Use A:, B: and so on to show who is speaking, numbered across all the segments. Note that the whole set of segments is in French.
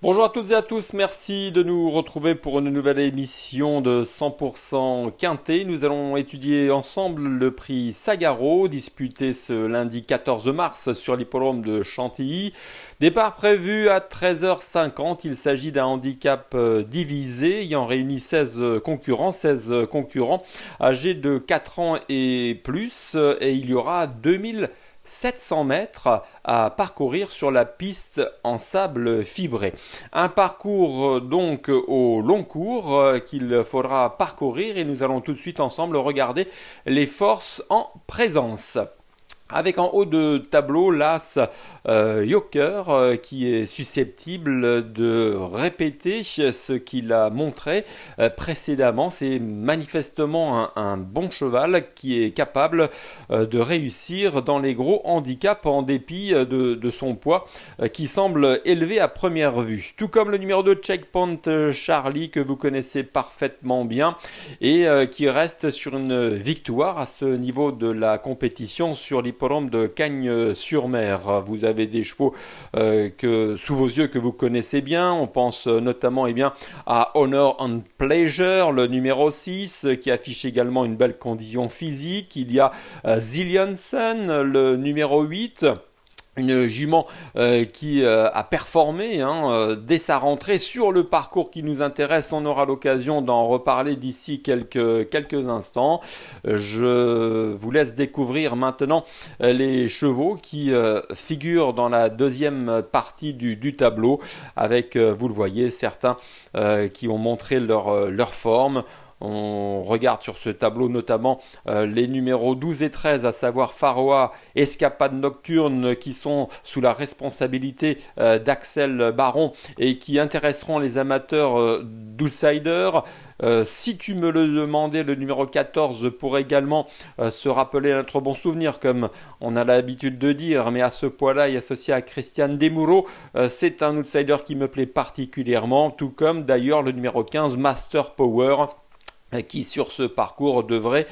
A: Bonjour à toutes et à tous, merci de nous retrouver pour une nouvelle émission de 100% Quintet. Nous allons étudier ensemble le prix Sagaro, disputé ce lundi 14 mars sur l'hippodrome de Chantilly. Départ prévu à 13h50, il s'agit d'un handicap divisé ayant réuni 16 concurrents âgés de 4 ans et plus, et il y aura 2700 mètres à parcourir sur la piste en sable fibré. Un parcours donc au long cours qu'il faudra parcourir, et nous allons tout de suite ensemble regarder les forces en présence. Avec en haut de tableau l'As Joker qui est susceptible de répéter ce qu'il a montré précédemment. C'est manifestement un bon cheval qui est capable de réussir dans les gros handicaps en dépit de son poids qui semble élevé à première vue. Tout comme le numéro 2 Checkpoint Charlie que vous connaissez parfaitement bien et qui reste sur une victoire à ce niveau de la compétition sur l'hippodrome de Cagnes-sur-Mer. Vous avez des chevaux sous vos yeux que vous connaissez bien. On pense notamment à Honor and Pleasure, le numéro 6, qui affiche également une belle condition physique. Il y a Zilliansen, le numéro 8. Une jument qui a performé dès sa rentrée sur le parcours qui nous intéresse. On aura l'occasion d'en reparler d'ici quelques instants. Je vous laisse découvrir maintenant les chevaux qui figurent dans la deuxième partie du tableau avec, vous le voyez, certains qui ont montré leur forme. On regarde sur ce tableau notamment les numéros 12 et 13, à savoir Pharoah, Escapade Nocturne, qui sont sous la responsabilité d'Axel Baron et qui intéresseront les amateurs d'Outsiders. Si tu me le demandais, le numéro 14 pourrait également se rappeler notre bon souvenir, comme on a l'habitude de dire, mais à ce poids-là et associé à Christian Demuro, c'est un outsider qui me plaît particulièrement, tout comme d'ailleurs le numéro 15 Master Power, qui sur ce parcours devrait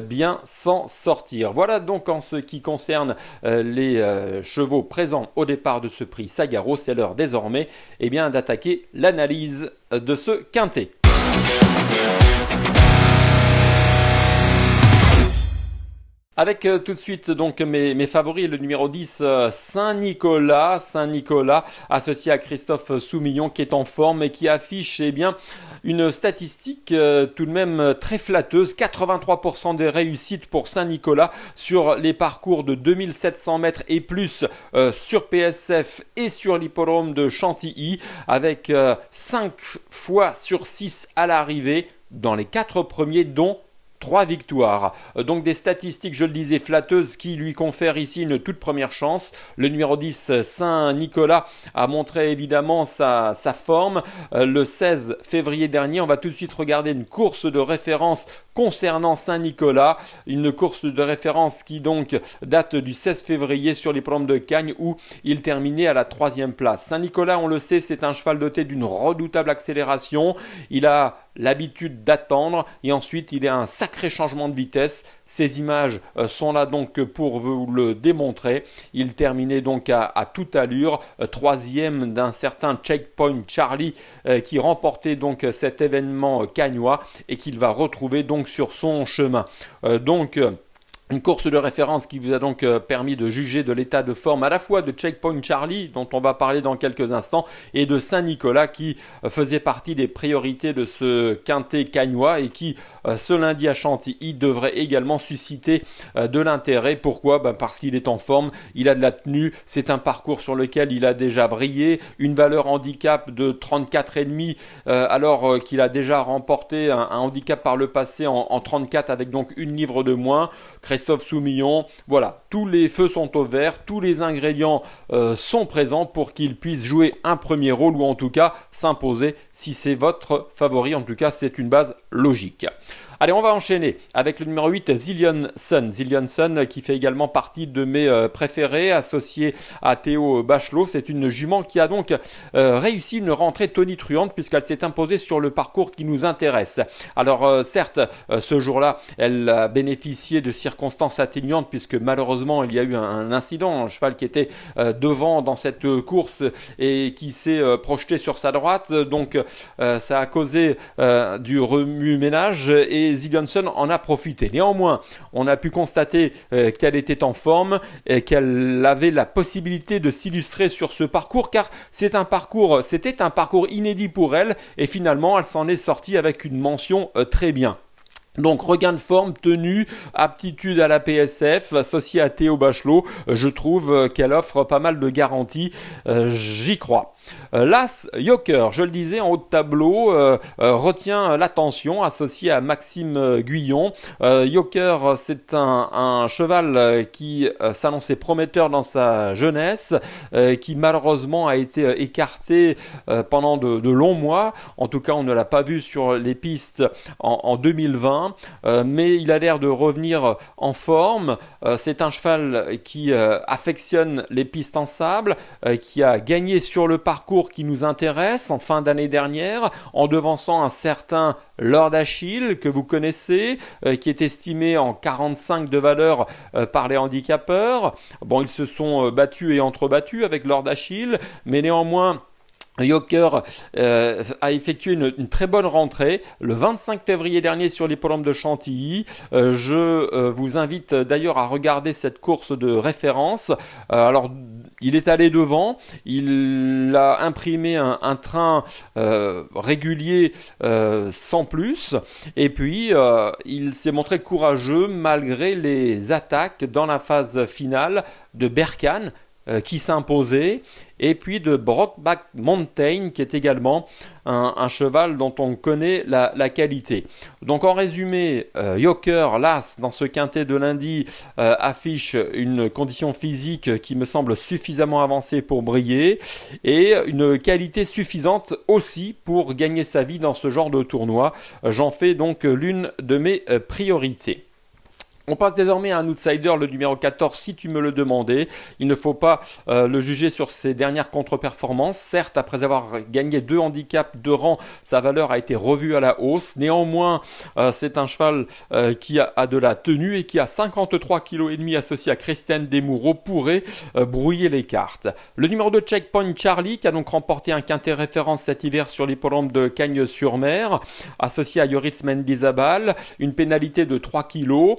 A: bien s'en sortir. Voilà donc en ce qui concerne les chevaux présents au départ de ce prix Sagaro. C'est l'heure désormais d'attaquer l'analyse de ce quintet. Avec tout de suite donc mes favoris, le numéro 10 Saint-Nicolas associé à Christophe Soumillon, qui est en forme et qui affiche une statistique tout de même très flatteuse. 83% des réussites pour Saint-Nicolas sur les parcours de 2700 mètres et plus sur PSF et sur l'hippodrome de Chantilly, avec 5 fois sur 6 à l'arrivée dans les 4 premiers, dont 3 victoires. Donc des statistiques, je le disais, flatteuses, qui lui confèrent ici une toute première chance. Le numéro 10, Saint-Nicolas, a montré évidemment sa forme le 16 février dernier. On va tout de suite regarder une course de référence concernant Saint-Nicolas. Une course de référence qui donc date du 16 février sur l'hippodrome de Cagnes, où il terminait à la 3e place. Saint-Nicolas, on le sait, c'est un cheval doté d'une redoutable accélération. Il a l'habitude d'attendre et ensuite il a un sacré changement de vitesse. Ces images sont là donc pour vous le démontrer. Il terminait donc à toute allure, 3e d'un certain Checkpoint Charlie qui remportait donc cet événement cagnois et qu'il va retrouver donc sur son chemin. Une course de référence qui vous a donc permis de juger de l'état de forme à la fois de Checkpoint Charlie, dont on va parler dans quelques instants, et de Saint-Nicolas, qui faisait partie des priorités de ce quintet cagnois et qui, ce lundi à Chantilly, devrait également susciter de l'intérêt. Pourquoi ? Parce qu'il est en forme, il a de la tenue, c'est un parcours sur lequel il a déjà brillé, une valeur handicap de 34,5 alors qu'il a déjà remporté un handicap par le passé en 34 avec donc une livre de moins. Christophe Soumillon, voilà, tous les feux sont au vert, tous les ingrédients sont présents pour qu'il puisse jouer un premier rôle, ou en tout cas s'imposer. Si c'est votre favori, en tout cas c'est une base logique. Allez, on va enchaîner avec le numéro 8, Zillion Sun. Zillion Sun qui fait également partie de mes préférés, associé à Théo Bachelot. C'est une jument qui a donc réussi une rentrée tonitruante puisqu'elle s'est imposée sur le parcours qui nous intéresse. Alors certes, ce jour-là, elle a bénéficié de circonstances atténuantes puisque malheureusement il y a eu un incident, un cheval qui était devant dans cette course et qui s'est projeté sur sa droite, donc ça a causé du remue-ménage et Zillion en a profité. Néanmoins, on a pu constater qu'elle était en forme et qu'elle avait la possibilité de s'illustrer sur ce parcours car c'était un parcours inédit pour elle et finalement elle s'en est sortie avec une mention très bien. Donc regain de forme, tenue, aptitude à la PSF, associée à Théo Bachelot, je trouve qu'elle offre pas mal de garanties, j'y crois. L'As Joker, je le disais en haut de tableau, retient l'attention, associé à Maxime Guyon. Joker, c'est un cheval qui s'annonçait prometteur dans sa jeunesse, qui malheureusement a été écarté pendant de longs mois. En tout cas, on ne l'a pas vu sur les pistes en 2020, mais il a l'air de revenir en forme. C'est un cheval qui affectionne les pistes en sable, qui a gagné sur le parcours qui nous intéresse en fin d'année dernière, en devançant un certain Lord Achille que vous connaissez, qui est estimé en 45 de valeur par les handicapeurs. Bon, ils se sont battus et entrebattus avec Lord Achille, mais néanmoins Joker a effectué une très bonne rentrée le 25 février dernier sur l'hippodrome de Chantilly. Je vous invite d'ailleurs à regarder cette course de référence. Alors, il est allé devant, il a imprimé un train régulier sans plus, et puis il s'est montré courageux malgré les attaques dans la phase finale de Berkane, qui s'imposait, et puis de Brokeback Mountain, qui est également un cheval dont on connaît la qualité. Donc en résumé, Joker, l'As, dans ce quintet de lundi, affiche une condition physique qui me semble suffisamment avancée pour briller, et une qualité suffisante aussi pour gagner sa vie dans ce genre de tournoi. J'en fais donc l'une de mes priorités. On passe désormais à un outsider, le numéro 14, si tu me le demandais. Il ne faut pas le juger sur ses dernières contre-performances. Certes, après avoir gagné 2 handicaps de rang, sa valeur a été revue à la hausse. Néanmoins, c'est un cheval qui a de la tenue et qui a 53,5 kg associé à Christiane Desmoureaux pourrait brouiller les cartes. Le numéro 2, Checkpoint Charlie, qui a donc remporté un quintet référence cet hiver sur l'hippodrome de Cagnes-sur-Mer, associé à Yoritz Mendizabal, une pénalité de 3 kg.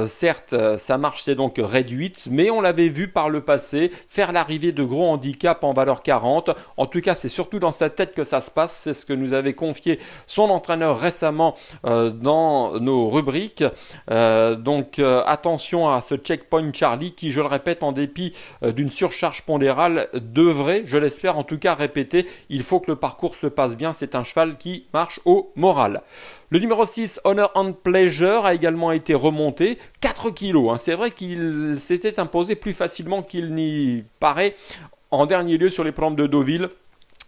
A: Certes, sa marche s'est donc réduite, mais on l'avait vu par le passé faire l'arrivée de gros handicaps en valeur 40. En tout cas, c'est surtout dans sa tête que ça se passe. C'est ce que nous avait confié son entraîneur récemment dans nos rubriques. Donc attention à ce Checkpoint Charlie qui, je le répète, en dépit d'une surcharge pondérale, devrait, je l'espère en tout cas, répéter. Il faut que le parcours se passe bien. C'est un cheval qui marche au moral. Le numéro 6, Honor and Pleasure, a également été remonté. 4 kilos. C'est vrai qu'il s'était imposé plus facilement qu'il n'y paraît. En dernier lieu sur les plans de Deauville.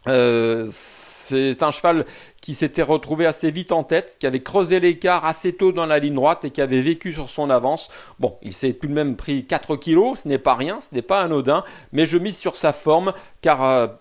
A: C'est un cheval qui s'était retrouvé assez vite en tête, qui avait creusé l'écart assez tôt dans la ligne droite et qui avait vécu sur son avance. Bon, il s'est tout de même pris 4 kilos, ce n'est pas rien, ce n'est pas anodin, mais je mise sur sa forme car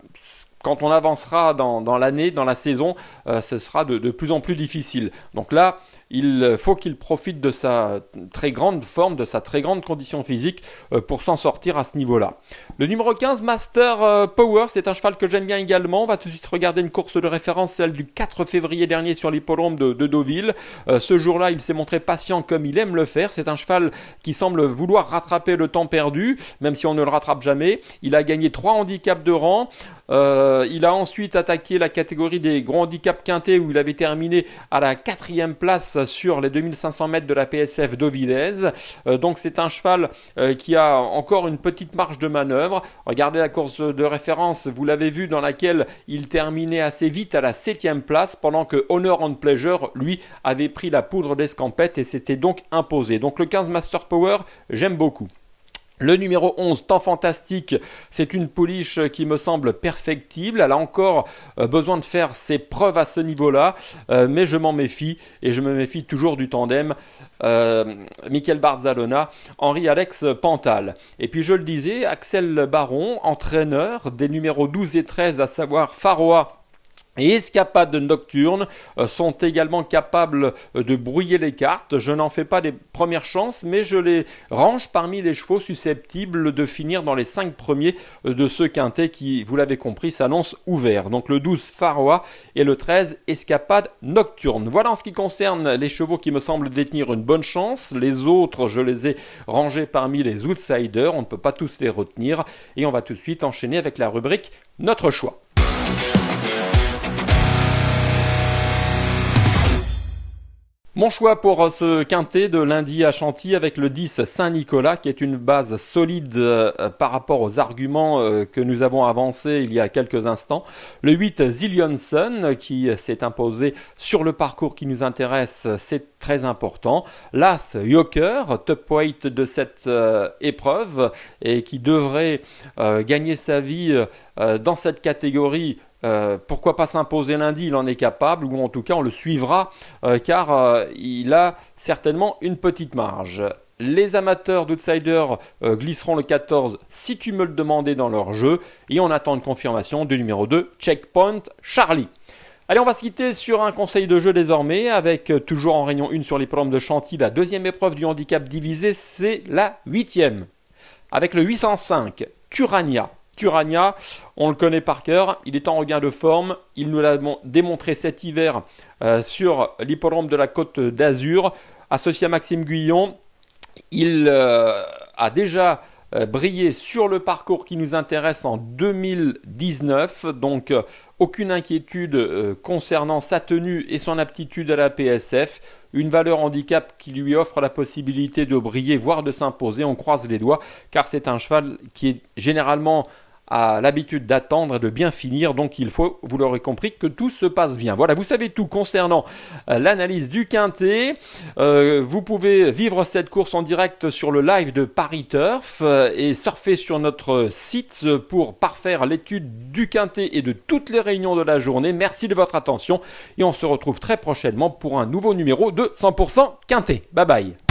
A: quand on avancera dans l'année, dans la saison, ce sera de plus en plus difficile. Donc là, il faut qu'il profite de sa très grande forme, de sa très grande condition physique pour s'en sortir à ce niveau-là. Le numéro 15, Master Power, c'est un cheval que j'aime bien également. On va tout de suite regarder une course de référence, celle du 4 février dernier sur l'hippodrome de Deauville. Ce jour-là, il s'est montré patient comme il aime le faire. C'est un cheval qui semble vouloir rattraper le temps perdu, même si on ne le rattrape jamais. Il a gagné 3 handicaps de rang. Il a ensuite attaqué la catégorie des gros handicaps quintés où il avait terminé à la 4e place sur les 2500 mètres de la PSF Deauvillaise. Donc c'est un cheval qui a encore une petite marge de manœuvre. Regardez la course de référence, vous l'avez vu, dans laquelle il terminait assez vite à la 7e place pendant que Honor and Pleasure, lui, avait pris la poudre d'escampette et s'était donc imposé. Donc le 15 Master Power, j'aime beaucoup. Le numéro 11, Temps Fantastique, c'est une pouliche qui me semble perfectible. Elle a encore besoin de faire ses preuves à ce niveau-là, mais je m'en méfie et je me méfie toujours du tandem Michael Barzalona, Henri-Alex Pantal. Et puis je le disais, Axel Baron, entraîneur des numéros 12 et 13, à savoir Faroa et Escapade Nocturne, sont également capables de brouiller les cartes. Je n'en fais pas des premières chances, mais je les range parmi les chevaux susceptibles de finir dans les 5 premiers de ce quintet qui, vous l'avez compris, s'annonce ouvert. Donc le 12 Faroa et le 13 Escapade Nocturne. Voilà en ce qui concerne les chevaux qui me semblent détenir une bonne chance. Les autres, je les ai rangés parmi les outsiders. On ne peut pas tous les retenir. Et on va tout de suite enchaîner avec la rubrique Notre choix. Mon choix pour ce quintet de lundi à Chantilly avec le 10 Saint-Nicolas qui est une base solide par rapport aux arguments que nous avons avancés il y a quelques instants. Le 8 Zillionson qui s'est imposé sur le parcours qui nous intéresse, c'est très important. L'As Joker, top weight de cette épreuve et qui devrait gagner sa vie dans cette catégorie. Pourquoi pas s'imposer lundi, il en est capable, ou en tout cas on le suivra car il a certainement une petite marge. Les amateurs d'outsiders glisseront le 14 si tu me le demandais dans leur jeu et on attend une confirmation du numéro 2, Checkpoint Charlie. Allez, on va se quitter sur un conseil de jeu désormais avec toujours en réunion 1 sur l'hippodrome de Chantilly. La deuxième épreuve du handicap divisé, c'est la 8e avec le 805 Turania. Turania, on le connaît par cœur, il est en regain de forme, il nous l'a démontré cet hiver sur l'hippodrome de la Côte d'Azur, associé à Maxime Guyon. Il a déjà brillé sur le parcours qui nous intéresse en 2019, donc aucune inquiétude concernant sa tenue et son aptitude à la PSF. Une valeur handicap qui lui offre la possibilité de briller, voire de s'imposer. On croise les doigts, car c'est un cheval qui est généralement a l'habitude d'attendre et de bien finir, donc il faut, vous l'aurez compris, que tout se passe bien. Voilà, vous savez tout concernant l'analyse du quintet. Vous pouvez vivre cette course en direct sur le live de Paris Turf et surfer sur notre site pour parfaire l'étude du quintet et de toutes les réunions de la journée. Merci de votre attention et on se retrouve très prochainement pour un nouveau numéro de 100% quintet. Bye bye.